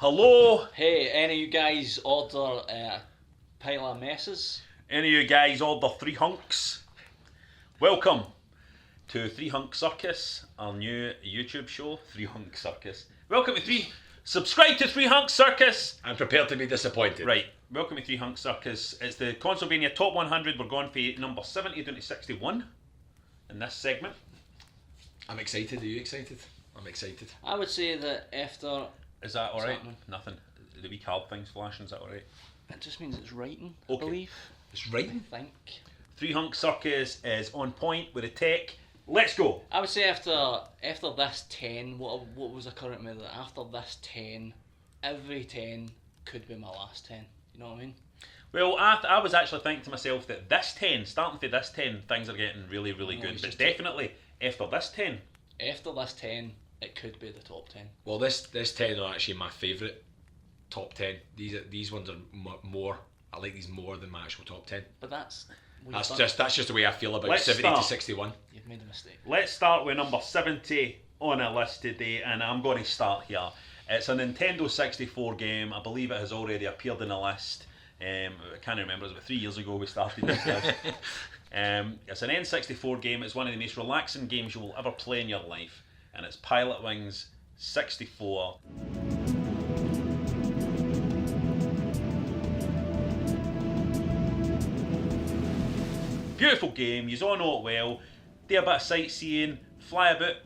Hello? Hey, any of you guys order a pile of messes? Any of you guys order 3 hunks? Welcome to 3 Hunk Circus, our new YouTube show, 3 Hunk Circus. Welcome to 3... Subscribe to 3 Hunk Circus! I'm prepared to be disappointed. Right, welcome to 3 Hunk Circus. It's the Consolevania Top 100. We're going for number 70 down to 61 in this segment. I'm excited. Are you excited? I'm excited. I would say that after... Is that alright? Something. Nothing. The wee card thing's flashing, is that alright? It just means it's writing, Okay. I believe. It's writing? I think. 3 Hunk Circus is on point with the tech. Let's go! I would say after this 10, what was the current method? After this 10, every 10 could be my last 10. You know what I mean? Well, I was actually thinking to myself that this 10, starting for this 10, things are getting really, really No, good. it's But just- definitely, after this 10, After this 10, it could be the top 10. Well, this 10 are actually my favourite top 10. These ones are more. I like these more than my actual top 10. But that's That's just the way I feel about Let's 70 start. to 61. You've made a mistake. let's start with number 70 on our list today, and I'm going to start here. It's a Nintendo 64 game. I believe it has already appeared in the list. I can't remember, it was about 3 years ago we started this list. It's an N64 game. It's one of the most relaxing games you will ever play in your life, and it's Pilotwings 64. Beautiful game, you all know it well. Do a bit of sightseeing, fly about,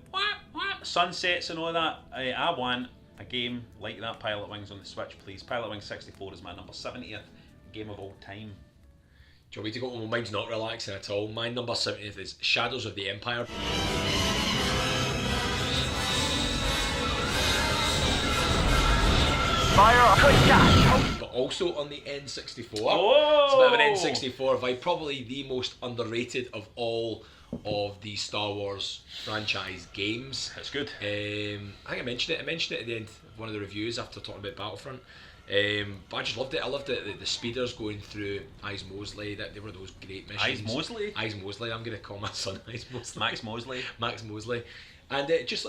sunsets and all that. I want a game like that, Pilotwings on the Switch, please. Pilotwings 64 is my number 70th game of all time. Do you want me to go? Well, mine's not relaxing at all. My number 70th is Shadows of the Empire. But also on the N64. Oh! It's a bit of an N64 vibe. Probably the most underrated of all of the Star Wars franchise games. That's good. I think I mentioned it at the end of one of the reviews after talking about Battlefront. But I just loved it. I loved it. The speeders going through Eyes Mosley. That they were those great missions. Eyes Mosley? Eyes Mosley. I'm going to call my son Eyes Mosley. Max Mosley. Max Mosley. And just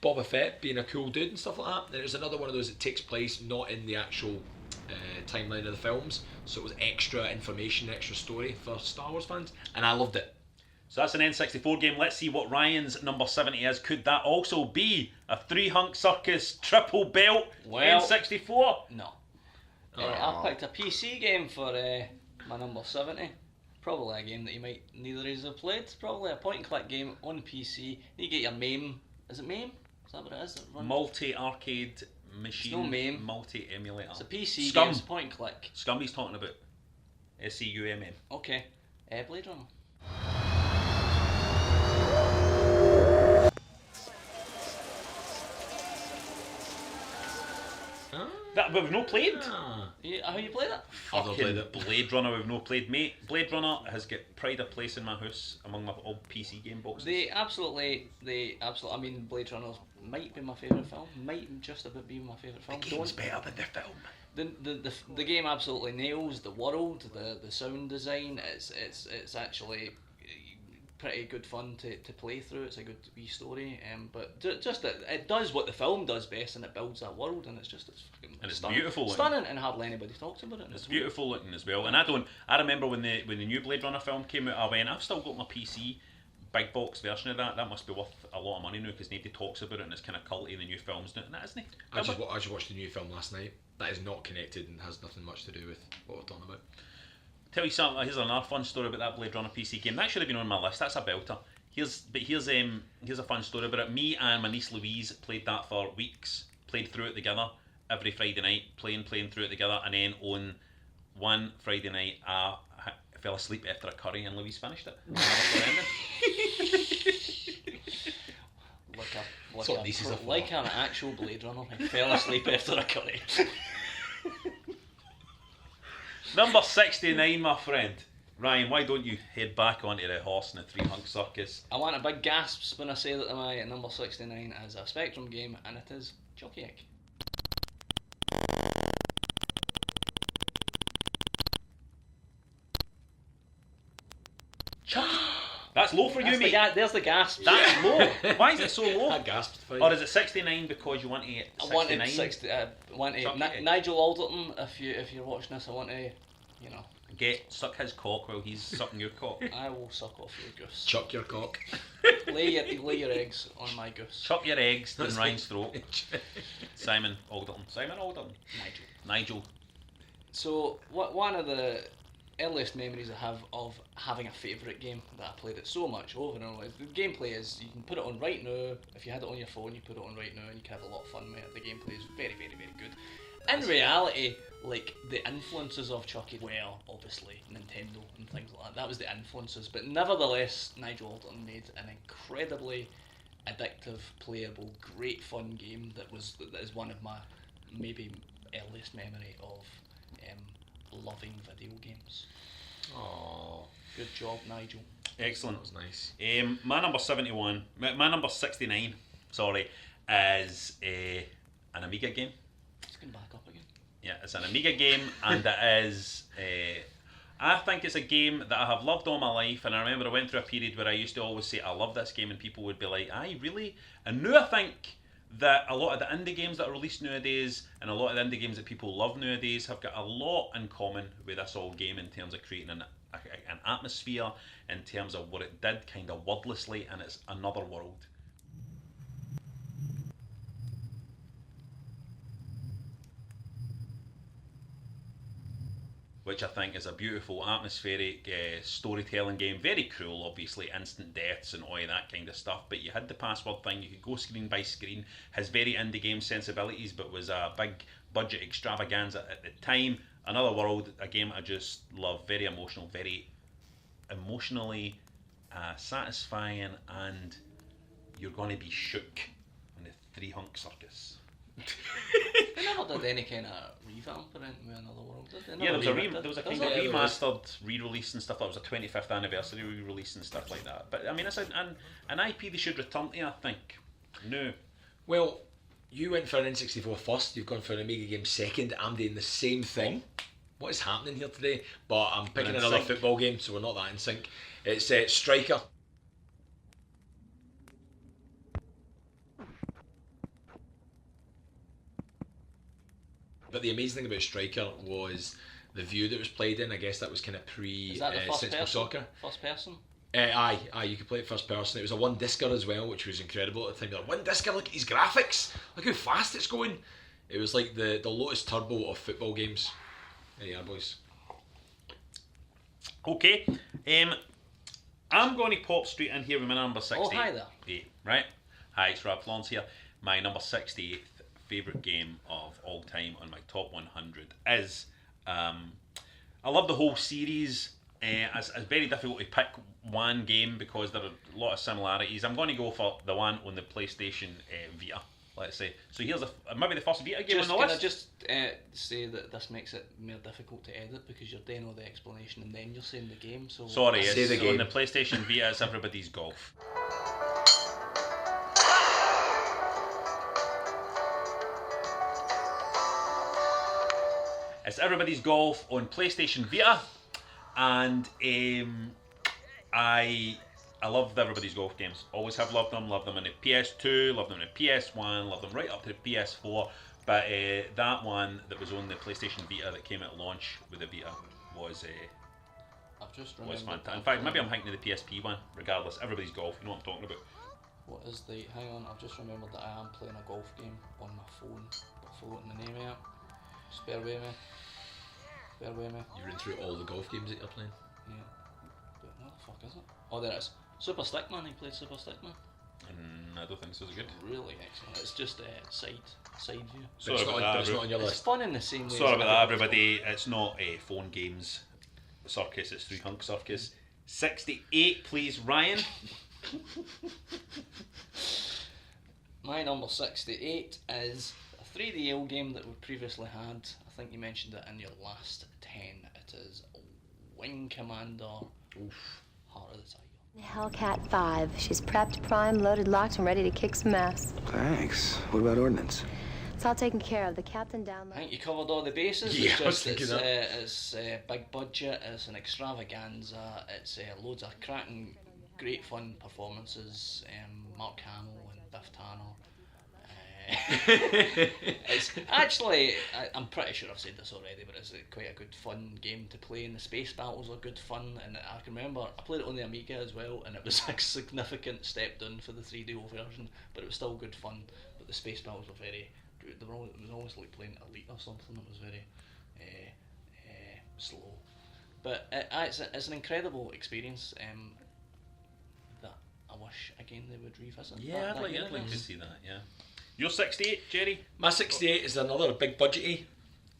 Boba Fett being a cool dude and stuff like that. There's another one of those that takes place not in the actual timeline of the films, so it was extra information, extra story for Star Wars fans, and I loved it. So that's an N64 game. Let's see what Ryan's number 70 is. Could that also be a 3 Hunk Circus triple belt Well- N64? No. I picked a PC game for my number 70. Probably a game that you might neither of you have played. Probably a point and click game on PC. You get your MAME. Is it MAME? Is that what it is? That runs- Multi-arcade machine. no MAME. Multi-emulator. It's a PC Scum. game. It's point and click. Scum he's talking about. SCUMM. Okay. Blade Runner. That we've no played. How you played it? I've not played it. Blade Runner we've no played, mate. Blade Runner has got pride of place in my house among my old PC game boxes. They absolutely. I mean, Blade Runner might be my favourite film. Might just about be my favourite film. The game's better than the film. The game absolutely nails the world, the sound design. It's actually pretty good fun to play through. It's a good wee story, but just that it does what the film does best, and it builds that world, and it's fucking And it's stunning. beautiful looking. Stunning, and hardly anybody talks about it. It's beautiful looking as well, and I remember when the new Blade Runner film came out, I went, I've still got my PC big box version of that. That must be worth a lot of money now because nobody talks about it, and it's kind of culty the new films now, and that isn't it? I just watched the new film last night. That is not connected and has nothing much to do with what we're talking about. Tell you something. Here's another fun story about that Blade Runner PC game. That should have been on my list. That's a belter. Here's a fun story about it. Me and my niece Louise played that for weeks. Played through it together every Friday night. Playing through it together, and then on one Friday night, I fell asleep after a curry, and Louise finished it. I never saw the ending. Like an actual Blade Runner, I fell asleep after a curry. Number 69, my friend. Ryan, why don't you head back onto the horse in the 3 Hunk Circus? I want a big gasps when I say that my number 69 is a Spectrum game, and it is Chuckie Egg. That's low for you, mate. There's the gasp. That's low. Why is it so low? I gasped for you. Or is it 69 because you want to get 69? I wanted 60. Chuckie Egg. Nigel Alderton. If you're watching this, I want to, Suck his cock while he's sucking your cock. I will suck off your goose. Chuck your cock. lay your eggs on my goose. Chuck your eggs down Ryan's throat. Simon Alderton. Nigel. So one of the earliest memories I have of having a favourite game that I played it so much over and over. The gameplay is, you can put it on right now. If you had it on your phone, you put it on right now and you can have a lot of fun with it. The gameplay is very, very, very good. In reality, like, the influences of Chuckie were obviously Nintendo and things like that. That was the influences, but nevertheless, Nigel Alderton made an incredibly addictive, playable, great fun game that is one of my maybe earliest memory of loving video games. Oh, good job, Nigel. Excellent. That was nice. My number 69, sorry, is an Amiga game. It's going back up again. Yeah, it's an Amiga game, and it is. I think it's a game that I have loved all my life, and I remember I went through a period where I used to always say I love this game, and people would be like, "Aye, really?" And now I think that a lot of the indie games that are released nowadays, and a lot of the indie games that people love nowadays, have got a lot in common with this old game in terms of creating an atmosphere, in terms of what it did kind of wordlessly, and it's another world. Which I think is a beautiful, atmospheric storytelling game. Very cruel, obviously, instant deaths and all of that kind of stuff. But you had the password thing, you could go screen by screen. Has very indie game sensibilities, but was a big budget extravaganza at the time. Another world, a game I just love. Very emotional, very emotionally satisfying, and you're going to be shook on the Three Hunk Circus. They never did any kind of revamp or anything with Another World, did they? Yeah, there was a kind of remastered re-release and stuff. That was a 25th anniversary re-release and stuff like that. But I mean, it's an IP they should return to, I think. No. Well, you went for an N64 first, you've gone for an Amiga game second. I'm doing the same thing. What is happening here today? But I'm picking another football game, so we're not that in sync. It's Striker. But the amazing thing about Striker was the view that was played in. I guess that was kind of Sensible Soccer. First person? Aye, you could play it first person. It was a one discer as well, which was incredible at the time. Like, one discer, look at his graphics, look how fast it's going. It was like the Lotus Turbo of football games. There you are, boys. Okay, I'm going to pop straight in here with my number 60. Oh, hi there. Yeah, right? Hi, it's Rob Florence here. My number 68th favourite game of all time on my top 100 is, I love the whole series. It's very difficult to pick one game because there are a lot of similarities. I'm going to go for the one on the PlayStation Vita, let's say. So here's maybe the first Vita game on the list. Can I just say that this makes it more difficult to edit because you're doing all the explanation and then you're saying the game. So sorry, say the game. On the PlayStation Vita, it's Everybody's Golf. It's Everybody's Golf on PlayStation Vita, and I love the Everybody's Golf games. Always have loved them. Love them in the PS2, love them in the PS1, love them right up to the PS4. But that one that was on the PlayStation Vita that came at launch with the Vita was fantastic. In fact, maybe I'm thinking of the PSP one. Regardless, Everybody's Golf. You know what I'm talking about. What is the? Hang on, I've just remembered that I am playing a golf game on my phone. But I've forgotten the name of it. Just bear with me. You ran through all the golf games that you're playing. Yeah. But what the fuck is it? Oh, there it is. Super Stickman. He played Super Stickman. I don't think so. Is it good? Really excellent. It's just side view. But it's not on your It's list. fun in the same way. Sorry about that, everybody. It's not a phone games circus. It's Three Hunk Circus. 68, please, Ryan. My number 68 is a 3DL game that we previously had. I think you mentioned it in your last 10. It is Wing Commander. Heart of the Tiger. Hellcat 5. She's prepped, primed, loaded, locked, and ready to kick some ass. Thanks. What about ordnance? It's all taken care of. The captain downloaded. I think you covered all the bases. Yeah, it's I was thinking it's big budget. It's an extravaganza. It's loads of cracking great fun performances. Mark Hamill and Biff Tanner. It's actually, I'm pretty sure I've said this already, but it's quite a good fun game to play, and the space battles are good fun. And I can remember I played it on the Amiga as well, and it was a significant step down for the 3DO version, but it was still good fun. But the space battles were very good. It was almost like playing Elite or something. It was very slow, but it's an incredible experience that I wish again they would revisit. Yeah, I'd like to see that. Yeah. Your 68, Jerry? My 68 is another big budgety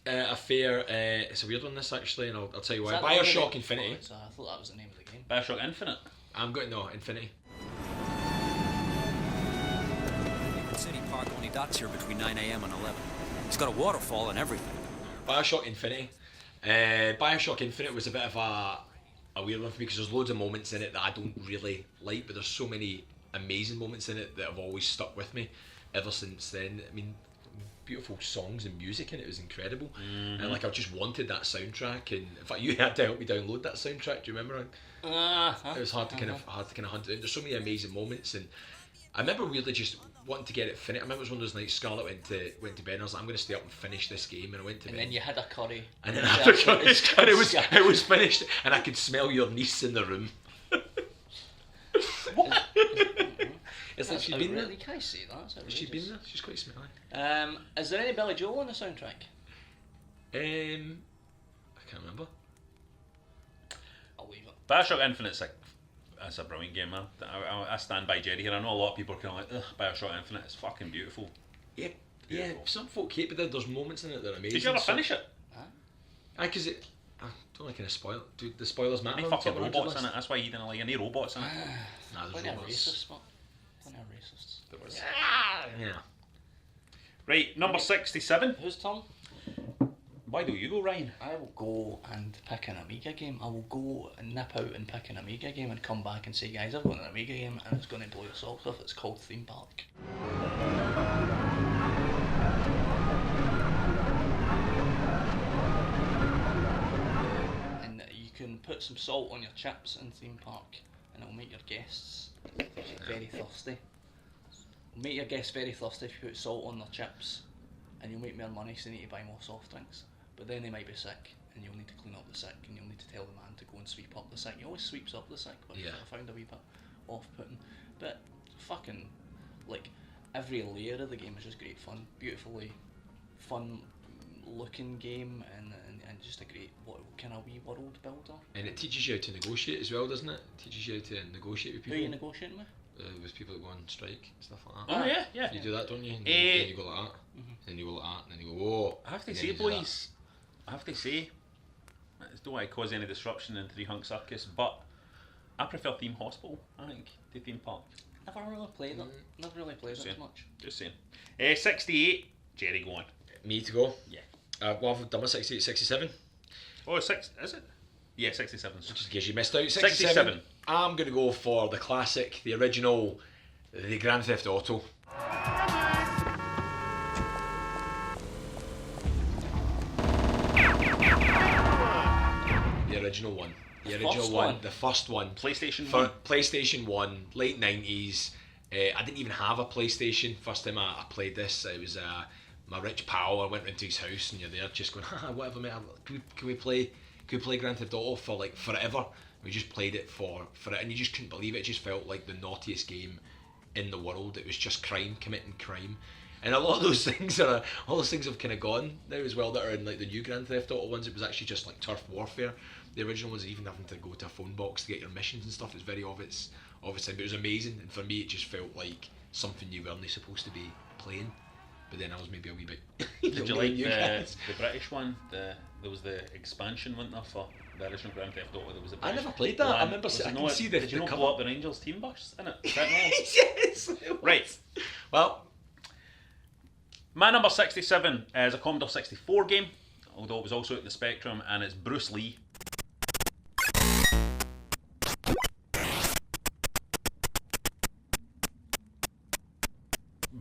affair. It's a weird one, this, actually, and I'll tell you why. BioShock Infinity. I thought that was the name of the game. BioShock Infinite? I'm going, no, Infinity. City Park only dots here between 9 a.m. and 11. It's got a waterfall and everything. BioShock Infinity. BioShock Infinite was a bit of a weird one for me because there's loads of moments in it that I don't really like, but there's so many amazing moments in it that have always stuck with me ever since then. I mean, beautiful songs and music in it was incredible, and like I just wanted that soundtrack. And in fact, you had to help me download that soundtrack. Do you remember? It was hard to kind of hunt it down. There's so many amazing moments, and I remember weirdly just wanting to get it finished. I remember it was one of those nights Scarlett went to bed and I was like, I'm going to stay up and finish this game, and I went to bed. And then you had a curry. And then after curry, and it was finished, and I could smell your niece in the room. It's like she's been there. You can't say that. Has she been there? She's quite smelly. Is there any Billy Joel on the soundtrack? I can't remember. I'll leave it. BioShock Infinite's that's a brilliant game, man. I stand by Jerry here. I know a lot of people are kind of like, ugh, BioShock Infinite is fucking beautiful. Yeah, Beautiful. yeah. Some folk hate, but there's moments in it that are amazing. Did you ever finish it? Because I don't like kind of spoil. Do the spoilers matter? Any fucking robots in it? That's why you didn't like any robots in it. Nah, there's Plenty of robots. racists, but plenty of racists. There was. Yeah. Right, number 67. Who's Tom? Why don't you go, Ryan? I will go and pick an Amiga game. I will go and nip out and pick an Amiga game and come back and say, guys, I've got an Amiga game and it's going to blow your socks off. It's called Theme Park. And you can put some salt on your chips in Theme Park and it'll make your guests very thirsty. It'll make your guests very thirsty if you put salt on their chips, and you'll make more money so they need to buy more soft drinks. But then they might be sick, and you'll need to clean up the sick, and you'll need to tell the man to go and sweep up the sick. He always sweeps up the sick, which Yeah. I found a wee bit off-putting. But fucking, like, every layer of the game is just great fun. Beautifully fun-looking game, and just a great kind of wee world builder. And it teaches you how to negotiate as well, doesn't it? It teaches you how to negotiate with Who people. are you negotiating with? With people that go on strike and stuff like that. Oh, yeah, yeah. You do that, don't you? And then you go like that. Then you go like that, and then you go, whoa. I have to and then say, you do that. boys, I don't want to cause any disruption in Three Hunk Circus, but I prefer Theme Hospital, I think, to Theme Park. Never really played it. Never really played it Same. as much. Just saying. 68, Jerry, go on. Me to go? Yeah. Well, I've done my 68, 67. Oh, is it? Yeah, 67. Just in case you missed out. 67. I'm going to go for the classic, the original, the Grand Theft Auto. The original one. The original one. The first one. PlayStation For 1. PlayStation 1, late 90s. I didn't even have a PlayStation. First time I played this, it was my rich pal. I went round to his house and you're there just going, whatever, mate, can we play Grand Theft Auto for like forever? We just played it for it, and you just couldn't believe it. It just felt like the naughtiest game in the world. It was just committing crime. And a lot of those things have kind of gone now as well, that are in like the new Grand Theft Auto ones. It was actually just like turf warfare. The original ones, even having to go to a phone box to get your missions and stuff, it's very obvious, but it was amazing. And for me, it just felt like something you weren't supposed to be playing. But then I was maybe a wee bit. Did you like the British one? There was the expansion, wasn't there, for the original Grand Theft Auto? There was a I British never played that. one. I remember Was it I can not- see the Did you not cover. blow up the Rangers team bus in it? Is that not? Yes. it Right. was. Well, My number 67 is a Commodore 64 game, although it was also at the Spectrum, and it's Bruce Lee.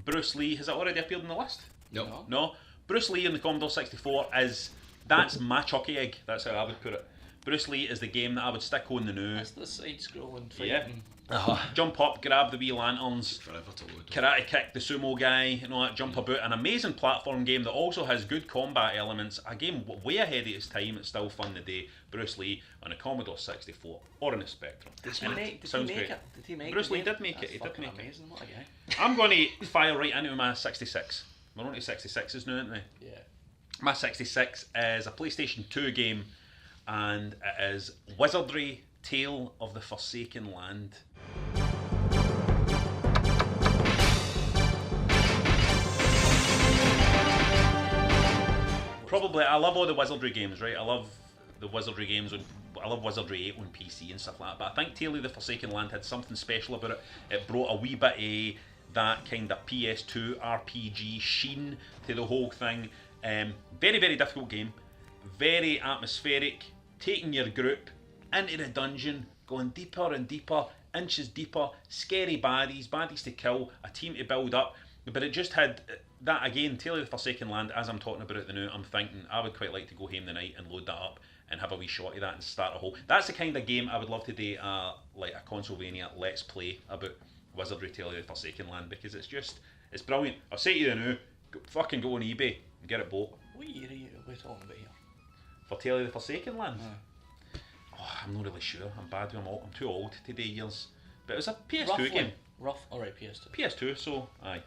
Bruce Lee, has it already appeared on the list? no. No. Bruce Lee in the Commodore 64 is That's my Chuckie Egg. That's how I would put it. Bruce Lee is the game that I would stick on the new. That's the side-scrolling fighting. Yeah. Jump up, grab the wee lanterns, Forever to load. karate kick the sumo guy, and all that, jump about. An amazing platform game that also has good combat elements. A game way ahead of its time. It's still fun today. Bruce Lee on a Commodore 64 or on a Spectrum. Did he And make great. it? Did he make Bruce the Lee game? did make it. That's He did fucking make it. amazing. What a guy. I'm going to fire right into my 66. We're on to 66s now, aren't we? Yeah. My 66 is a PlayStation 2 game, and it is Wizardry: Tale of the Forsaken Land. Probably, I love all the Wizardry games, right? I love the Wizardry games. I love Wizardry 8 on PC and stuff like that. But I think Tale of the Forsaken Land had something special about it. It brought a wee bit of that kind of PS2 RPG sheen to the whole thing. Very, very difficult game. Very atmospheric. Taking your group into the dungeon, going deeper and deeper, inches deeper. Scary baddies to kill, a team to build up. But it just had that again, Tale of the Forsaken Land. As I'm talking about it now, I'm thinking I would quite like to go home tonight and load that up and have a wee shot of that and start a whole. That's the kind of game I would love to do, like a Consolevania Let's Play about Wizardry: Tale of the Forsaken Land, because it's brilliant. I'll say to you now, fucking go on eBay and get it bought. What year are we talking about here? For Tale of the Forsaken Land? Oh, I'm not really sure. I'm bad. I'm too old to do years. But it was a PS2 game. Alright, PS2. PS2, so aye.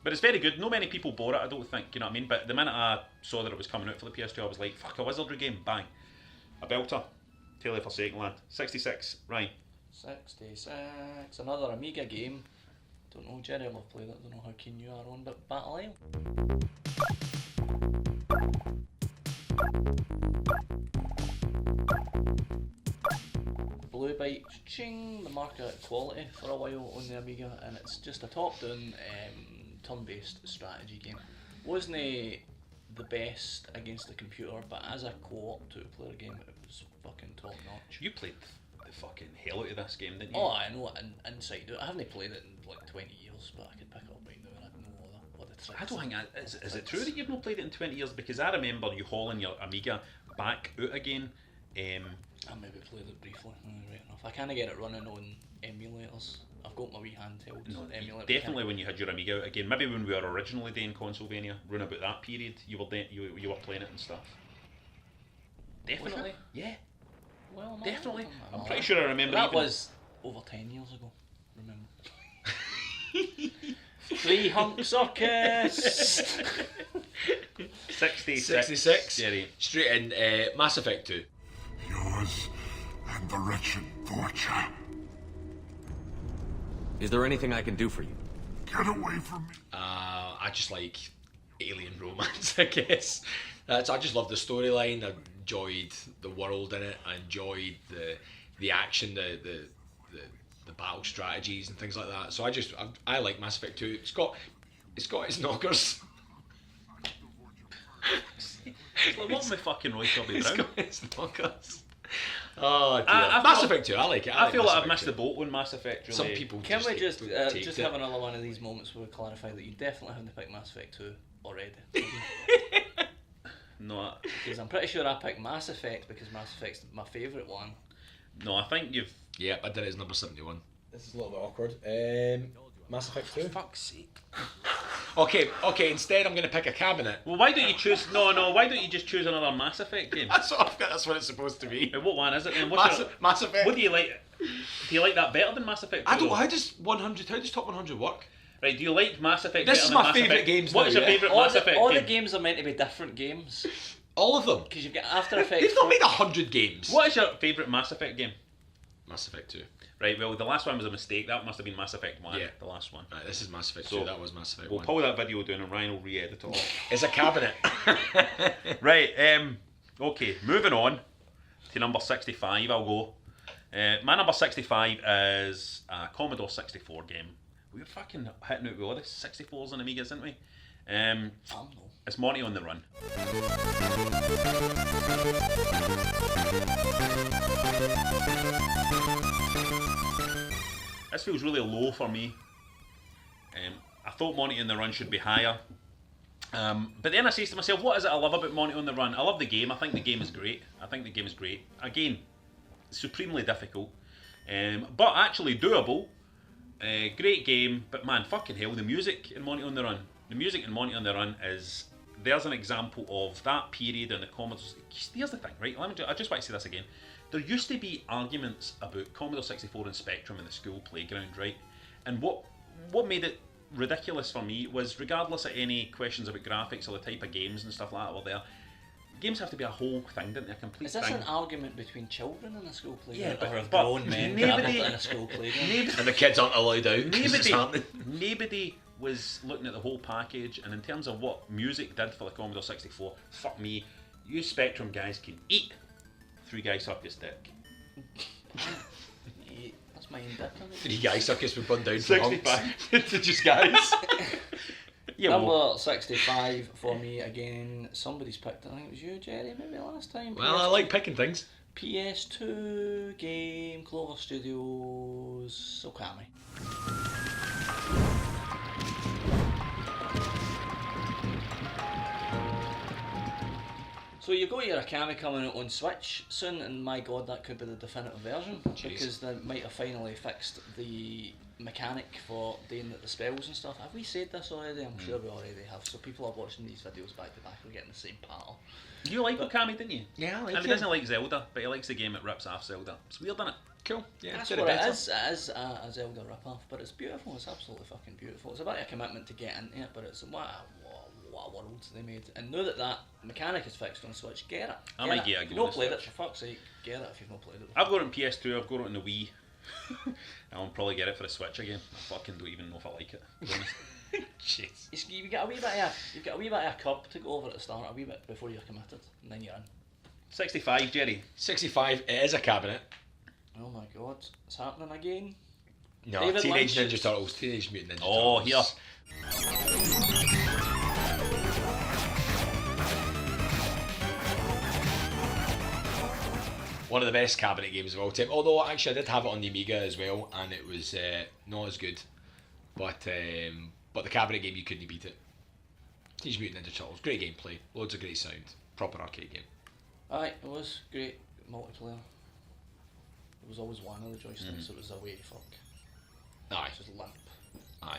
But it's very good. No many people bought it, I don't think, you know what I mean? But the minute I saw that it was coming out for the PS2, I was like, fuck, a Wizardry game, bang. A belter. Tale of the Forsaken Land. 66, Ryan. 66. Another Amiga game. Don't know, Jerry will have played it. Don't know how keen you are on, but Battle Isle. Blue Byte, ching, the market quality for a while on the Amiga, and it's just a top-down, turn-based strategy game. Wasn't the best against the computer, but as a co-op two-player game, it was fucking top-notch. You played the fucking hell out of this game, didn't you? Oh, I know it inside out. I haven't played it in like 20 years, but I could pick it up right now and I'd know what the tricks. I don't think is it true that you've not played it in 20 years? Because I remember you hauling your Amiga back out again. I maybe played it briefly. Right enough. I can't get it running on emulators. I've got my wee handheld emulator. Definitely when you had your Amiga out again. Maybe when we were originally doing Consolevania, round about that period, you were playing it and stuff. Definitely. Yeah. Well, no, Definitely. no, I'm pretty sure I remember. That even... was over 10 years ago. Remember. Free Hunk Circus. 66. Yeah, right. Straight in Mass Effect 2. Yours and the wretched torture. Is there anything I can do for you? Get away from me. I just like alien romance, I guess. I just love the storyline. I enjoyed the world in it. I enjoyed the action, the battle strategies and things like that. So I like Mass Effect 2. It's got its knockers. It's like, what am I fucking Roy Kirby Brown? It's knockers. Oh dear. Mass Effect 2, I like it. I feel like I've Mass missed the Effect boat on Mass Effect. 2. Really. Some people Can we just take have another one of these moments where we clarify that you definitely haven't picked Mass Effect 2 already? No, Because I'm pretty sure I picked Mass Effect because Mass Effect's my favourite one. no, I think you've. Yeah, I did it as number 71. This is a little bit awkward. Mass Effect 2. Fuck's sake. Okay. Instead, I'm going to pick a cabinet. Well, why don't you choose? No. Why don't you just choose another Mass Effect game? That's what I've got. That's what it's supposed to be. What one is it then? What's Mass Effect. What do you like? Do you like that better than Mass Effect 2? I don't. though? How does top 100 work? Right, do you like Mass Effect This better is than my Mass favourite Effect? games What is now, your yeah. favourite Mass Effect all game? the games are meant to be different games. All of them. Because you've got After Effects. They've not made 100 games. What is your favourite Mass Effect game? Mass Effect 2. Right, well, the last one was a mistake. That must have been Mass Effect 1, Yeah. the last one. Right, this is Mass Effect So, 2. That was Mass Effect We'll 1. pull that video down and Ryan will re-edit it all. It's a cabinet. Right, okay, moving on to number 65, I'll go. My number 65 is a Commodore 64 game. We were fucking hitting out with all the 64s and Amigas, didn't we? It's Monty on the Run. This feels really low for me. I thought Monty on the Run should be higher. But then I say to myself, what is it I love about Monty on the Run? I love the game. I think the game is great. Again, supremely difficult, but actually doable. Great game, but man, fucking hell, the music in Monty on the Run. The music in Monty on the Run is... There's an example of that period in the Commodore... Here's the thing, right? I just want to say this again. There used to be arguments about Commodore 64 and Spectrum in the school playground, right? And what made it ridiculous for me was, regardless of any questions about graphics or the type of games and stuff like that were there, games have to be a whole thing, didn't they? A complete thing. Is this an argument between children in a school playground? Yeah, or but grown men nobody- in a school playground? And the kids aren't allowed out. 'Cause it's happening. Nobody was looking at the whole package, and in terms of what music did for the Commodore 64, fuck me, you Spectrum guys can eat. 3 Guys Circus dick. That's my dick. 3 Guys Circus would burn down for 65. to just guys. Yeah, Number 65 for me again. Somebody's picked it. I think it was you, Jerry, maybe last time. Well, I like picking things. PS2 game, Clover Studios, Okami. So you've got your Okami coming out on Switch soon, and my god, that could be the definitive version. Jeez. Because they might have finally fixed the mechanic for doing the spells and stuff. Have we said this already? I'm sure we already have. So people are watching these videos back to back are getting the same pattern. You like Okami, didn't you? Yeah, I like And he it. doesn't like Zelda, but he likes the game that rips off Zelda. It's weird, isn't it? Cool. Yeah, That's did what better. it is. It is a Zelda rip-off, but it's beautiful. It's absolutely fucking beautiful. It's about a commitment to get into it, but it's what a world they made. And now that mechanic is fixed on Switch, get it. I might get a If go you've on not the played it, Switch. for fuck's sake, get it if you've not played it. I've got it on PS2, I've got it on the Wii. I'll probably get it for the Switch again. I fucking don't even know if I like it, to be honest. Jeez. You've got a wee bit of a curb to go over at the start, a wee bit before you're committed, and then you're in. 65, Jerry. 65, it is a cabinet. Oh my god, it's happening again. No, David Teenage Lynch. Ninja Turtles. Teenage Mutant Ninja Oh, Turtles. One of the best cabinet games of all time. Although, actually, I did have it on the Amiga as well, and it was not as good. But the cabinet game, you couldn't beat it. Teenage Mutant Ninja Turtles. Great gameplay. Loads of great sound. Proper arcade game. Aye, it was great multiplayer. There was always one of the joysticks that was a way to fuck. Aye. Just limp. Aye.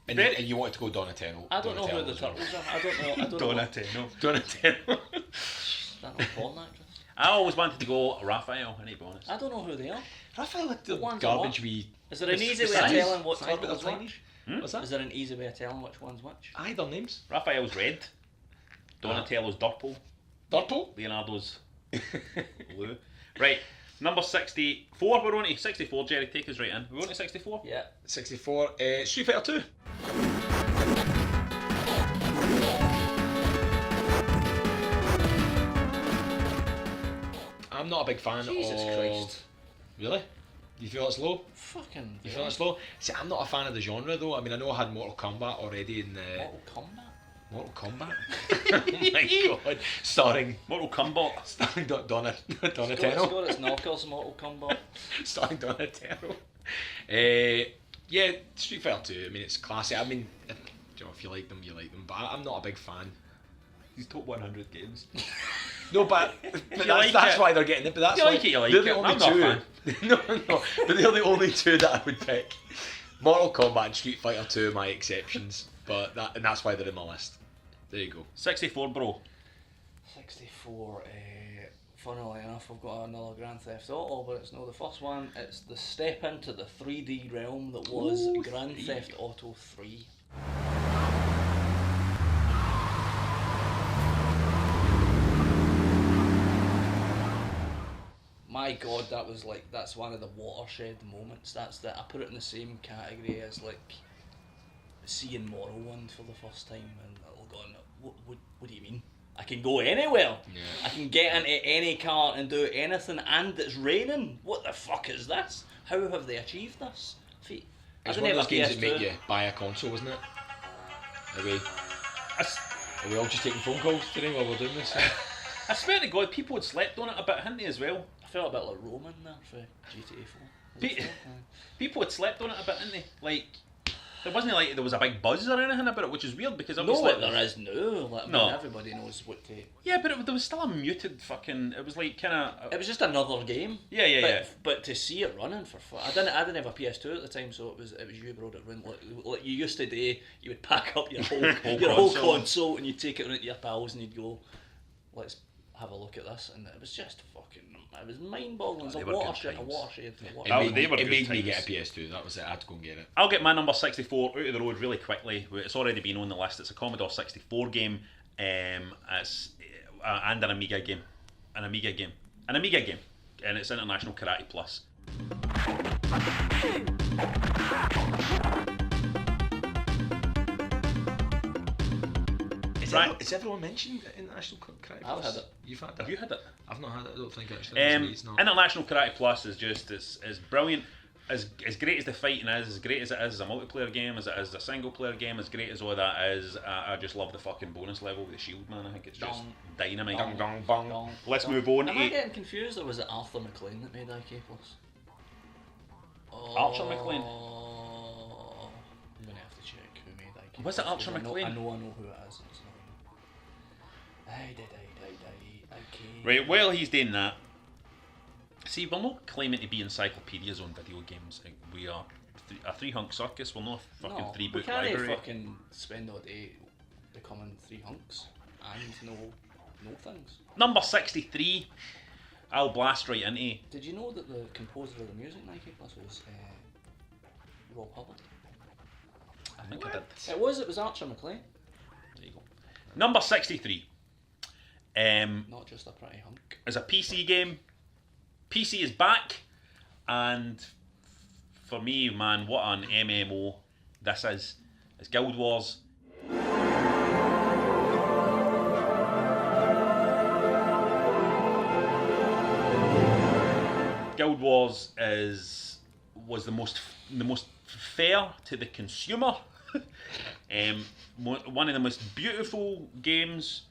And, Very- and you wanted to go Donatello. I don't know who the as well. turtles are. I don't know. Donatello. Donatello. Is that not porn actress? I always wanted to go Raphael, I need to be honest. I don't know who they are. Raphael looked the ones garbage are wee. Is there an the easy way of size- telling what size bit turtles of tiny. which? What's that? Is there an easy way of telling which one's which? Aye, their names. Raphael's red. Donatello's Durple. Durple. Leonardo's blue. Right, number 64. We're on to 64, Jerry. Take us right in. We're on to 64? Yeah. 64. Street Fighter 2. I'm not a big fan Jesus of... Christ. Really? You feel it's low? Fucking. You feel it's low? See, I'm not a fan of the genre though. I mean, I know I had Mortal Kombat already in the... Mortal Kombat? Mortal Kombat? Oh my god. Starring Mortal Kombat. Donatello. Score its knockers, Mortal Kombat. Starring Donatello. Yeah, Street Fighter 2, I mean, it's classic. I mean, you know, if you like them, you like them, but I'm not a big fan. These top 100 games. No, but like that's it. why they're getting it. But that's You why like it, you like they're it. the only I'm not a two. No, but they're the only two that I would pick. Mortal Kombat and Street Fighter 2 are my exceptions, but that's why they're in my list. There you go. 64, bro. 64. Funnily enough, I've got another Grand Theft Auto, but it's not the first one. It's the step into the 3D realm that was Grand Theft Auto 3. My god, that's one of the watershed moments. I put it in the same category as like seeing Morrowind for the first time and going, what do you mean? I can go anywhere. Yeah. I can get into any car and do anything, and it's raining. What the fuck is this? How have they achieved this feat? It's didn't one of have those a games that make PS2. you buy a console, isn't it? Are we all just taking phone calls today while we're doing this? I swear to God, people had slept on it a bit, hadn't they, as well? I felt a bit like Roman there for GTA 4. People had slept on it a bit, didn't they? Like, There wasn't like there was a big buzz or anything about it, which is weird because No, obviously what there is now. Like, I No. mean, everybody knows what to. Yeah, but there was still a muted fucking. It was like kind of. It was just another game. Yeah. But to see it running for fun, I didn't have a PS2 at the time, so it was you brought it around like you used to do. You would pack up your whole console and you take it around to your pals and you'd go, let's have a look at this, and it was just fucking. It was mind-boggling. It was They a were good watershed. times. They were It good made me times. get a PS2. That was it. I had to go and get it. I'll get my number 64 out of the road really quickly. It's already been on the list. It's a Commodore 64 game. It's and an Amiga game. An Amiga game. And it's International Karate Plus. Has everyone mentioned International Karate Plus? I've had it. You've had it? Have you had it? I've not had it. I don't think actually. It's not. International Karate Plus is just is brilliant. As great as the fighting is, as great as it is as a multiplayer game, as it is a single player game, as great as all that is, I just love the fucking bonus level with the shield, man. I think it's just dynamite. Let's move on. Am I getting confused, or was it Arthur McLean that made IK Plus? Archer McLean? I'm gonna have to check who made IK. Was it Archer McLean? I know who it is. It's not. IK. Right, while he's doing that, see, we're not claiming to be encyclopedias on video games. Like, we are a three-hunk circus. We're not a fucking three-book library. We can't fucking spend all day becoming three hunks and know things. Number 63, I'll blast right into. Did you know that the composer of the music in IK Plus was Rob Hubbard? I think I did. It was Archer McLean. There you go. Number 63. Not just a pretty hunk. Is a PC game. PC is back, and for me, man, what an MMO this is. It's Guild Wars. Guild Wars was the most fair to the consumer. One of the most beautiful games.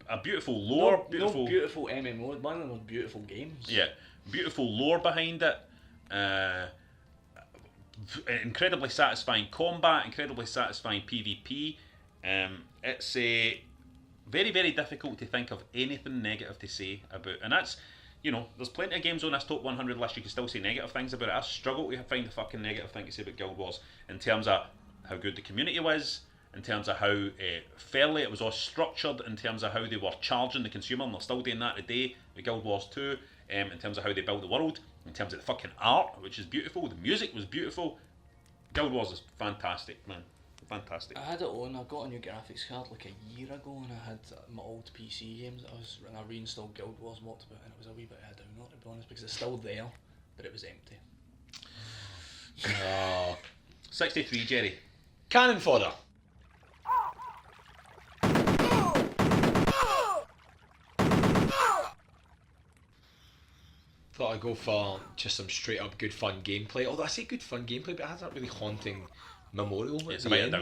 A beautiful lore, no beautiful MMO. One of the most beautiful games. Yeah, beautiful lore behind it. Incredibly satisfying combat, incredibly satisfying PvP. It's very, very difficult to think of anything negative to say about, and that's, there's plenty of games on this top 100 list you can still say negative things about it. I struggle to find a fucking negative thing to say about Guild Wars in terms of how good the community was, in terms of how fairly it was all structured, in terms of how they were charging the consumer, and they're still doing that today with Guild Wars 2, in terms of how they built the world, in terms of the fucking art, which is beautiful, the music was beautiful. Guild Wars is fantastic, man. Fantastic. I had it on, I got a new graphics card like a year ago, and I had my old PC games that I reinstalled Guild Wars and walked about, and it was a wee bit of a downer, to be honest, because it's still there, but it was empty. 63, Jerry. Cannon Fodder. Thought I'd go for just some straight up good fun gameplay. Although I say good fun gaplay, but it has that really haunting memorial at the end.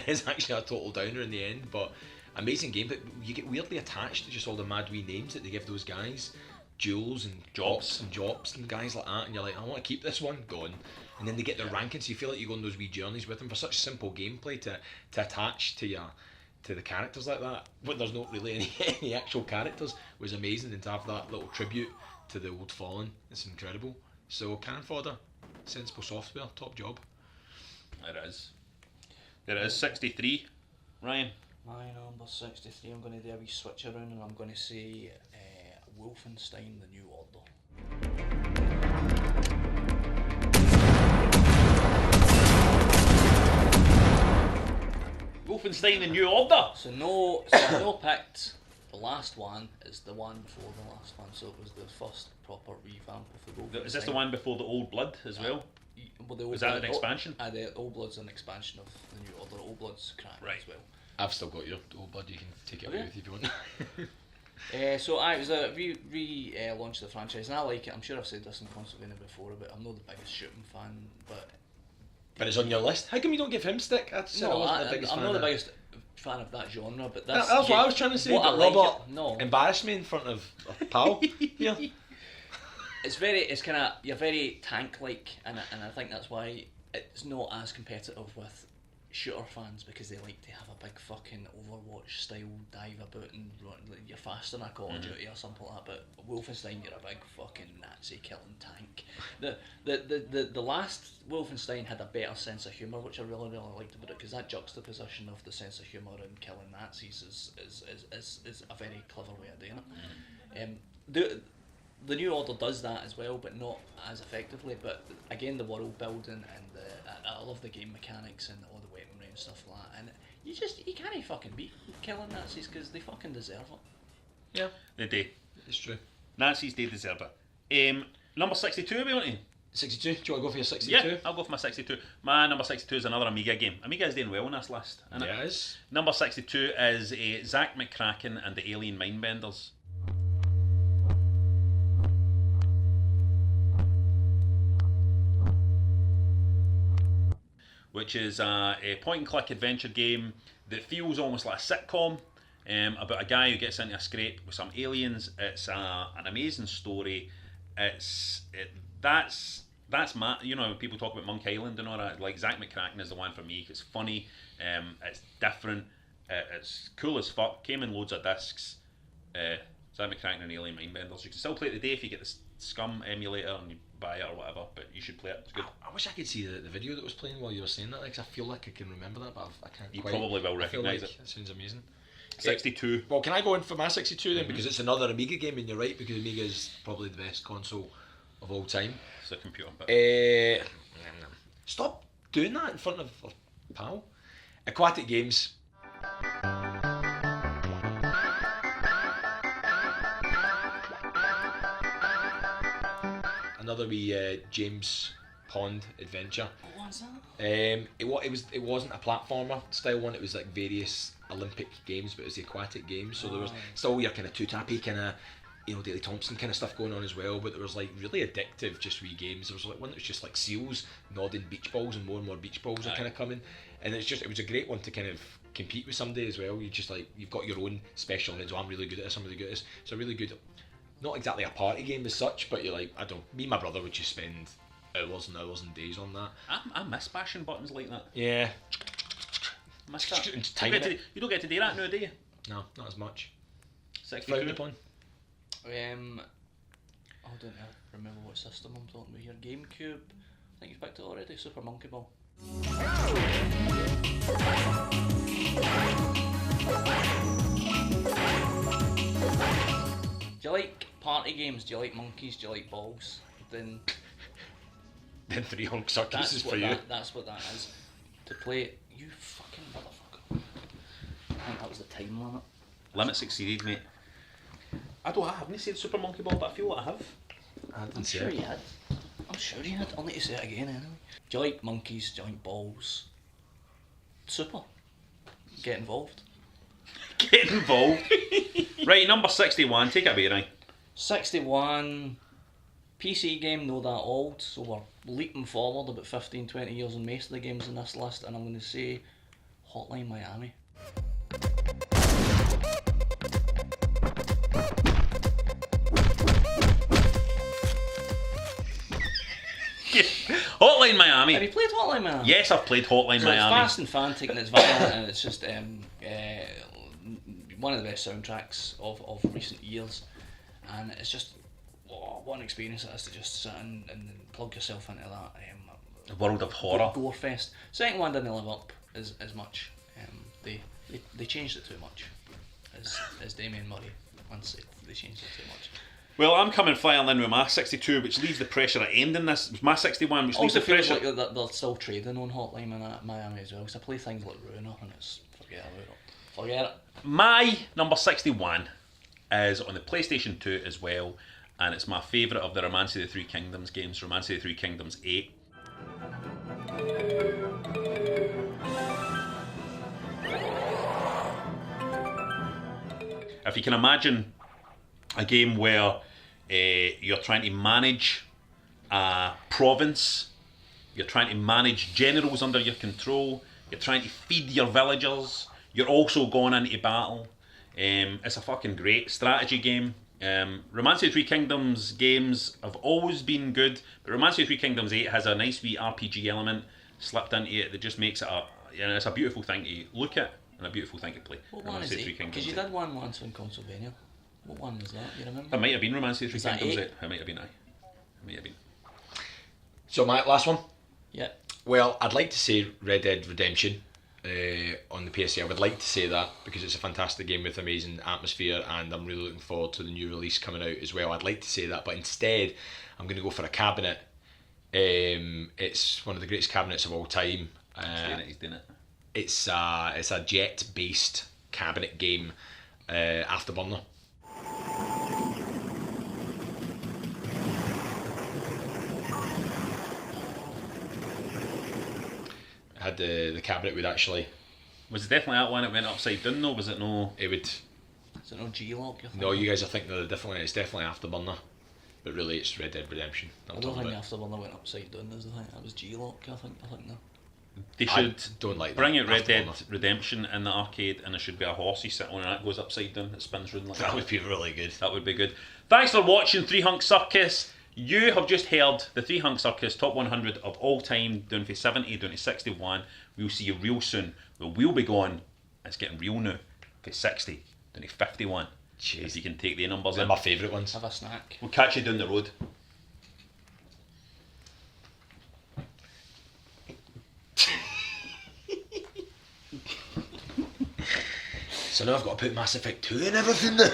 It's actually a total downer in the end, but amazing gameplay. You get weirdly attached to just all the mad wee names that they give those guys. Jules and Jobs and guys like that, and you're like, I want to keep this one going. And then they get their rankings, so you feel like you go on those wee journeys with them for such simple gameplay to attach to the characters like that. But there's not really any actual characters. Was amazing, and to have that little tribute to the old fallen, it's incredible. So Cannon Fodder, sensible software, top job. It is 63. Ryan. My number 63, I'm going to do a wee switch around, and I'm going to say Wolfenstein: The New Order. Wolfenstein: The New Order. So I picked the last one is the one before the last one, so it was the first proper revamp of the Wolfenstein. Is this the one before the Old Blood as well? Well, Was that an expansion? The Old Blood's an expansion of the New Order. Old Blood's crap as well. I've still got your Old Blood, you can take it away with you if you want. So it was a launch of the franchise, and I like it. I'm sure I've said this in Consolevania before, but I'm not the biggest shooting fan, but it's on your list. How come you don't give him stick? I'm not the biggest fan of that genre, but that's what I was trying to say. What But Robert, embarrass me in front of a pal here. It's kind of, you're very tank-like, and I think that's why it's not as competitive with shooter fans because they like to have a big fucking Overwatch style dive about and run, like, you're faster than a Call of Duty or something like that. But Wolfenstein, you're a big fucking Nazi killing tank. The last Wolfenstein had a better sense of humour, which I really liked about it, because that juxtaposition of the sense of humour and killing Nazis is a very clever way of doing it. The New Order does that as well, but not as effectively. But again, the world building and I love the game mechanics and all the weaponry and stuff like that. And you can't fucking beat killing Nazis because they fucking deserve it. Yeah, they do. It's true. Nazis, they deserve it. Number 62, we want to? 62? Do you want to go for your 62? Yeah, I'll go for my 62. My number 62 is another Amiga game. Amiga is doing well on this list, isn't it? Yeah, it is. Number 62 is Zack McCracken and the Alien Mindbenders. Which is a point-and-click adventure game that feels almost like a sitcom about a guy who gets into a scrape with some aliens. It's an amazing story. That's my, people talk about Monk Island and all that. Like, Zack McCracken is the one for me. It's funny, it's different, it's cool as fuck. Came in loads of discs. Zack McCracken and Alien Mindbenders. You can still play it today if you get the Scum emulator and you buy it or whatever, but you should play it. It's good. I wish I could see the video that was playing while you were saying that, because I feel like I can remember that, but I can't. You probably will recognise it. It sounds amazing. 62. Well, can I go in for my 62 then? Because it's another Amiga game, and you're right, because Amiga is probably the best console of all time. It's a computer bit. Stop doing that in front of our pal. Aquatic Games. Another wee James Pond adventure. What was that? It wasn't a platformer style one. It was like various Olympic games, but it was the aquatic games. So there was still your kind of two-tappy kind of, Daley Thompson kind of stuff going on as well. But there was like really addictive just wee games. There was like one that was just like seals nodding beach balls, and more beach balls are kind of coming. And it was a great one to kind of compete with somebody as well. You just like, you've got your own special needs. I'm really good at this. I'm really good at this. It's a really good. Not exactly a party game as such, but you're like, me and my brother would just spend hours and hours and days on that. I miss bashing buttons like that. Yeah. Miss that. Timing You don't get to do that now, do you? No, not as much. 62. Upon. I don't remember what system I'm talking about here. GameCube. I think you've picked it already. Super Monkey Ball. Do you like party games? Do you like monkeys? Do you like balls? Then 3 hunk circuses is for you. That's what that is. To play it, you fucking motherfucker. I think that was the time limit. Limit succeeded, mate. I haven't said Super Monkey Ball, but I feel like I have. I'm sure you had. I'll need to say it again anyway. Do you like monkeys? Do you like balls? Super. Get involved. Get involved. Right, number 61. Take it away, right? 61. PC game, not that old, so we're leaping forward about 15-20 years on most of the games in this list, and I'm going to say Hotline Miami. Hotline Miami. Have you played Hotline Miami? Yes, I've played Hotline So Miami. it's fast and frantic and it's violent and it's just one of the best soundtracks of recent years, and it's just what an experience it is to just sit and plug yourself into that the world of horror. gore fest. Second one didn't live up as much. They changed it too much, as Damien Murray once said. They changed it too much. Well, I'm coming flying in with my 62, which leaves the pressure at ending this. My 61, which leaves Also the feels pressure. like they're still trading on Hotline Miami as well, because I play things like Ruiner and it's forget about it. Forget it. My number 61 is on the PlayStation 2 as well, and it's my favourite of the Romance of the Three Kingdoms games, Romance of the Three Kingdoms 8. If you can imagine a game where you're trying to manage a province, you're trying to manage generals under your control, you're trying to feed your villagers, you're also going into battle. It's a fucking great strategy game. Romance of the Three Kingdoms games have always been good, but Romance of the Three Kingdoms 8 has a nice wee RPG element, slipped into it that just makes it it's a beautiful thing to look at and a beautiful thing to play. What one is it? Because you did one once on Consolevania. What one was that? You remember? It might have been Romance of the Three Kingdoms. It might have been. It might have been. So my last one. Yeah. Well, I'd like to say Red Dead Redemption on the PS3. I would like to say that because it's a fantastic game with amazing atmosphere, and I'm really looking forward to the new release coming out as well. I'd like to say that, but instead, I'm going to go for a cabinet. It's one of the greatest cabinets of all time. He's doing it. It's a jet-based cabinet game, Afterburner. Had the cabinet would actually. Was it definitely that one that went upside down though? Was it no? It would. Is it no G-Lock? No, you guys are thinking of the different one. It's definitely Afterburner, but really it's Red Dead Redemption. I don't think Afterburner went upside down. Is the thing? That was G-Lock. I think no. They should don't like bring that. out Red Dead Redemption in the arcade, and there should be a horse you sit on, and that goes upside down. It spins round like that. That would be really good. That would be good. Thanks for watching Three Hunk Circus. You have just heard the Three Hunk Circus top 100 of all time, down from 70 down to 61. We'll see you real soon. We'll be going. It's getting real now. For 60 down to 51. Jeez. If you can take the numbers They're in. my favourite ones. Have a snack. We'll catch you down the road. So now I've got to put Mass Effect 2 and everything there.